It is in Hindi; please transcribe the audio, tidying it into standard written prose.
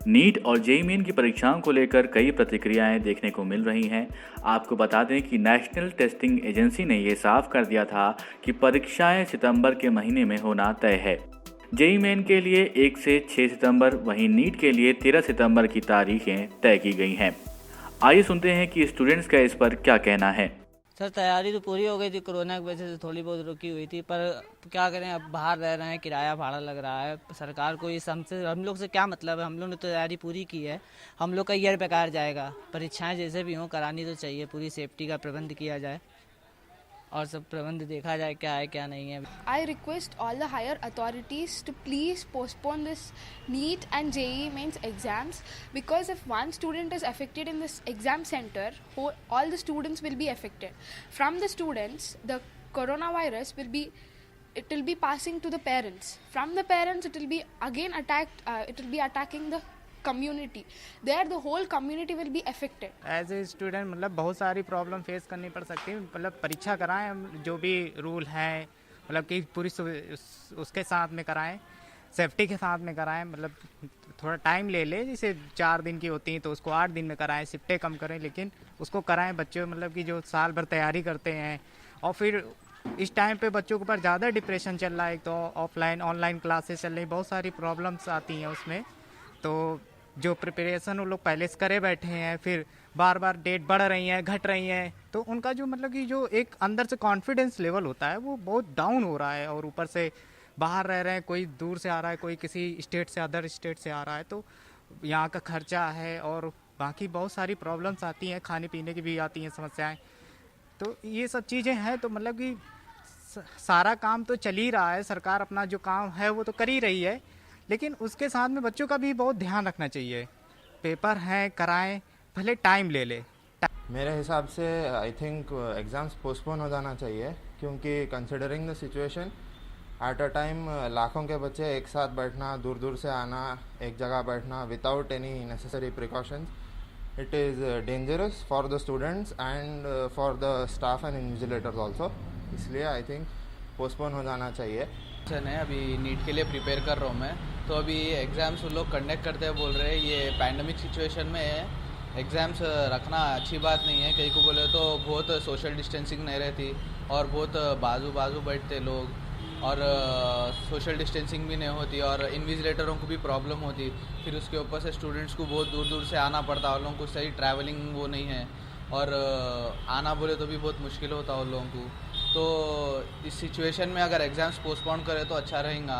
नीट और जेईई मेन की परीक्षाओं को लेकर कई प्रतिक्रियाएं देखने को मिल रही हैं। आपको बता दें कि नेशनल टेस्टिंग एजेंसी ने ये साफ कर दिया था कि परीक्षाएं सितंबर के महीने में होना तय है। जेईई मेन के लिए 1 से 6 सितंबर, वहीं नीट के लिए 13 सितंबर की तारीखें तय की गई हैं। आइए सुनते हैं कि स्टूडेंट्स का इस पर क्या कहना है। सर तैयारी तो पूरी हो गई थी, कोरोना की वजह से थोड़ी बहुत रुकी हुई थी, पर क्या करें, अब बाहर रह रहे हैं, किराया भाड़ा लग रहा है। सरकार को इस हमसे हम लोग से क्या मतलब है, हम लोग ने तो तैयारी पूरी की है। हम लोग का ईयर बेकार जाएगा। परीक्षाएं जैसे भी हों करानी तो चाहिए, पूरी सेफ्टी का प्रबंध किया जाए और सब प्रबंध देखा जाए क्या है क्या नहीं है। I request all the higher authorities to please postpone this NEET and JEE mains exams, because if one student is affected in this exam center, all the students will be affected. From the students, the coronavirus it will be passing to the parents. From the parents, it will be again attacked. It will be attacking the community. There, the whole community will be affected. As a student मतलब बहुत सारी प्रॉब्लम फेस करनी पड़ सकती है। मतलब परीक्षा कराएं, हम जो भी रूल हैं मतलब कि पूरी उसके साथ में कराएं, सेफ्टी के साथ में कराएं। मतलब थोड़ा टाइम ले ले, जैसे 4 दिन की होती हैं तो उसको 8 दिन में कराएं, शिफ्टें कम करें, लेकिन उसको कराएं। बच्चों मतलब कि जो साल भर तैयारी करते हैं, और फिर इस टाइम पे बच्चों के ऊपर ज़्यादा डिप्रेशन चल रहा है। एक तो ऑफलाइन ऑनलाइन क्लासेस चल रही, बहुत सारी प्रॉब्लम्स आती हैं उसमें। तो जो प्रिपरेशन वो लोग पहले से करे बैठे हैं, फिर बार बार डेट बढ़ रही हैं, घट रही हैं, तो उनका जो मतलब कि जो एक अंदर से कॉन्फिडेंस लेवल होता है वो बहुत डाउन हो रहा है। और ऊपर से बाहर रह रहे हैं, कोई दूर से आ रहा है, कोई किसी स्टेट से अदर स्टेट से आ रहा है, तो यहाँ का खर्चा है और बाकी बहुत सारी प्रॉब्लम्स आती हैं, खाने पीने की भी आती हैं समस्याएं। तो ये सब चीज़ें हैं। तो मतलब कि सारा काम तो चल ही रहा है, सरकार अपना जो काम है वो तो कर ही रही है, लेकिन उसके साथ में बच्चों का भी बहुत ध्यान रखना चाहिए। पेपर हैं, कराएं, भले टाइम ले ले। मेरे हिसाब से आई थिंक एग्ज़ाम्स पोस्टपोन हो जाना चाहिए, क्योंकि considering the situation at a time लाखों के बच्चे एक साथ बैठना, दूर दूर से आना, एक जगह बैठना without any necessary precautions, it is dangerous for the students and for the staff and invigilators also. इसलिए आई थिंक पोस्टपोन हो जाना चाहिए। है अभी नीट के लिए प्रिपेयर कर रहा हूँ मैं, तो अभी एग्ज़ाम्स वो लोग कंडक्ट करते हैं, बोल रहे हैं ये पैंडमिक सिचुएशन में एग्ज़ाम्स रखना अच्छी बात नहीं है। कहीं को बोले तो बहुत सोशल डिस्टेंसिंग नहीं रहती और बहुत बाजू बाजू बैठते लोग, और सोशल डिस्टेंसिंग भी नहीं होती, और इन्विजिलेटरों को भी प्रॉब्लम होती। फिर उसके ऊपर से स्टूडेंट्स को बहुत दूर दूर से आना पड़ता, उन लोगों को सही ट्रैवलिंग वो नहीं है, और आना बोले तो भी बहुत मुश्किल होता है उन लोगों को। तो इस सिचुएशन में अगर एग्ज़ाम्स पोस्टपोन करें तो अच्छा रहेगा।